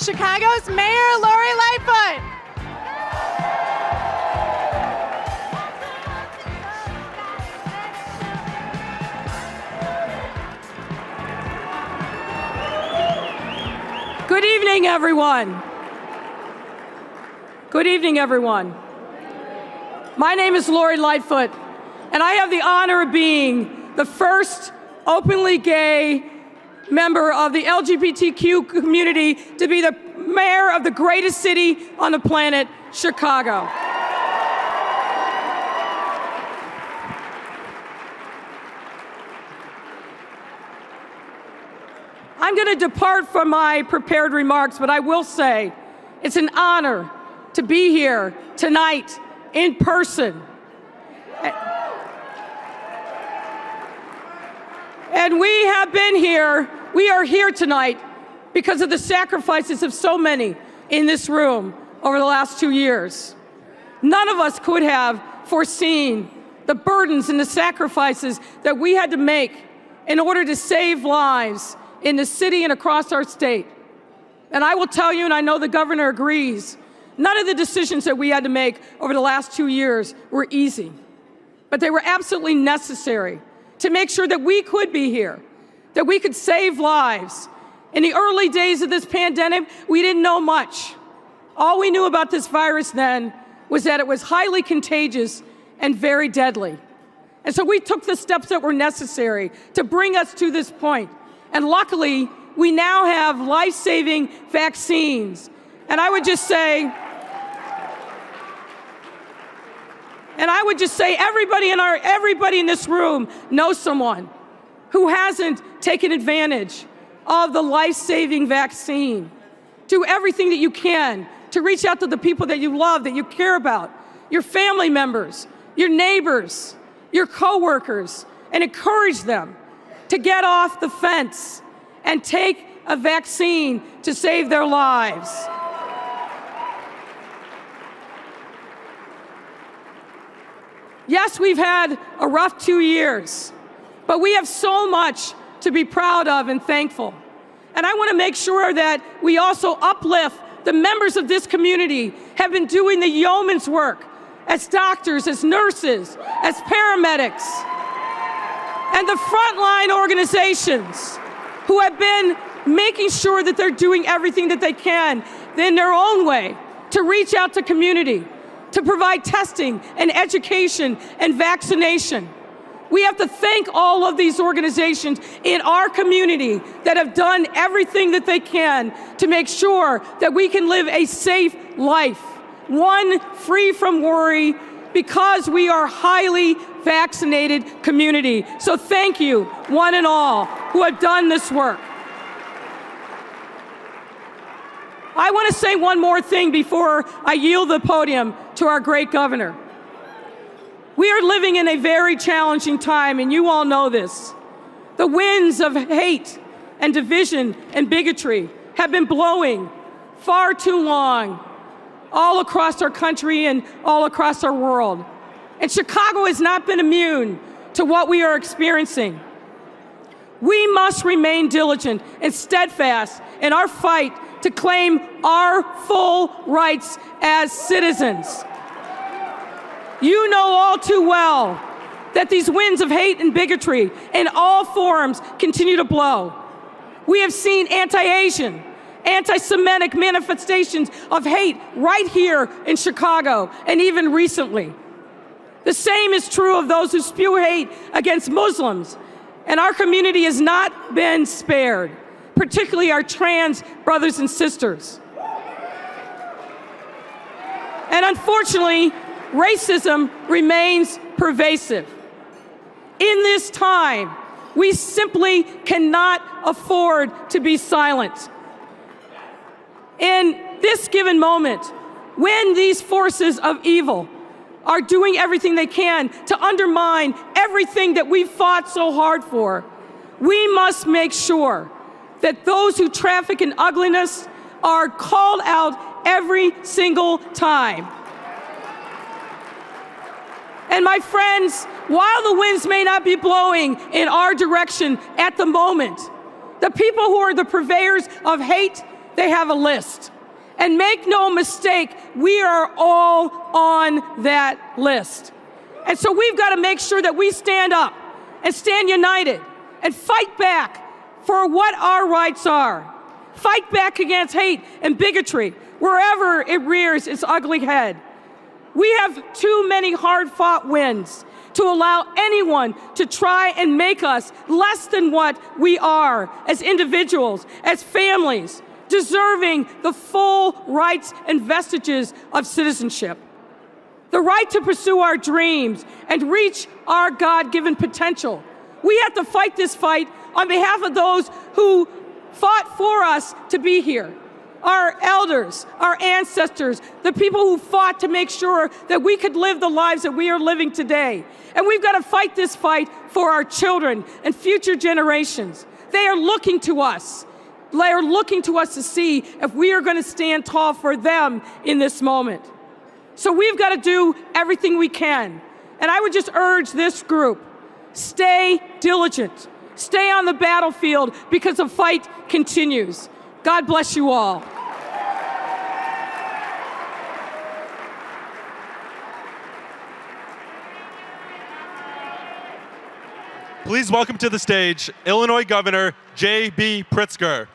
Chicago's Mayor Lori Lightfoot. Good evening, everyone. Good evening, everyone. My name is Lori Lightfoot, and I have the honor of being the first openly gay member of the LGBTQ community to be the mayor of the greatest city on the planet, Chicago. I'm going to depart from my prepared remarks, but I will say it's an honor to be here tonight in person. And we have been here, we are here tonight because of the sacrifices of so many in this room over the last 2 years. None of us could have foreseen the burdens and the sacrifices that we had to make in order to save lives in the city and across our state. And I will tell you, and I know the governor agrees, none of the decisions that we had to make over the last 2 years were easy, but they were absolutely necessary to make sure that we could be here, that we could save lives. In the early days of this pandemic, we didn't know much. All we knew about this virus then was that it was highly contagious and very deadly. And so we took the steps that were necessary to bring us to this point. And luckily, we now have life-saving vaccines. And I would just say, everybody in this room knows someone who hasn't taken advantage of the life-saving vaccine. Do everything that you can to reach out to the people that you love, that you care about, your family members, your neighbors, your coworkers, and encourage them to get off the fence and take a vaccine to save their lives. Yes, we've had a rough 2 years, but we have so much to be proud of and thankful. And I want to make sure that we also uplift the members of this community have been doing the yeoman's work as doctors, as nurses, as paramedics, and the frontline organizations who have been making sure that they're doing everything that they can in their own way to reach out to community, to provide testing and education and vaccination. We have to thank all of these organizations in our community that have done everything that they can to make sure that we can live a safe life, one free from worry, because we are a highly vaccinated community. So thank you, one and all, who have done this work. I want to say one more thing before I yield the podium to our great governor. We are living in a very challenging time, and you all know this. The winds of hate and division and bigotry have been blowing far too long all across our country and all across our world. And Chicago has not been immune to what we are experiencing. We must remain diligent and steadfast in our fight to claim our full rights as citizens. You know all too well that these winds of hate and bigotry in all forms continue to blow. We have seen anti-Asian, anti-Semitic manifestations of hate right here in Chicago, and even recently. The same is true of those who spew hate against Muslims, and our community has not been spared, particularly our trans brothers and sisters. And unfortunately, racism remains pervasive. In this time, we simply cannot afford to be silent. In this given moment, when these forces of evil are doing everything they can to undermine everything that we've fought so hard for, we must make sure that those who traffic in ugliness are called out every single time. And my friends, while the winds may not be blowing in our direction at the moment, the people who are the purveyors of hate they have a list. And make no mistake, we are all on that list. And so we've got to make sure that we stand up and stand united and fight back for what our rights are. Fight back against hate and bigotry wherever it rears its ugly head. We have too many hard-fought wins to allow anyone to try and make us less than what we are as individuals, as families, deserving the full rights and vestiges of citizenship. The right to pursue our dreams and reach our God-given potential. We have to fight this fight on behalf of those who fought for us to be here. Our elders, our ancestors, the people who fought to make sure that we could live the lives that we are living today. And we've got to fight this fight for our children and future generations. They are looking to us. They are looking to us to see if we are going to stand tall for them in this moment. So we've got to do everything we can. And I would just urge this group, stay diligent. Stay on the battlefield because the fight continues. God bless you all. Please welcome to the stage Illinois Governor J.B. Pritzker.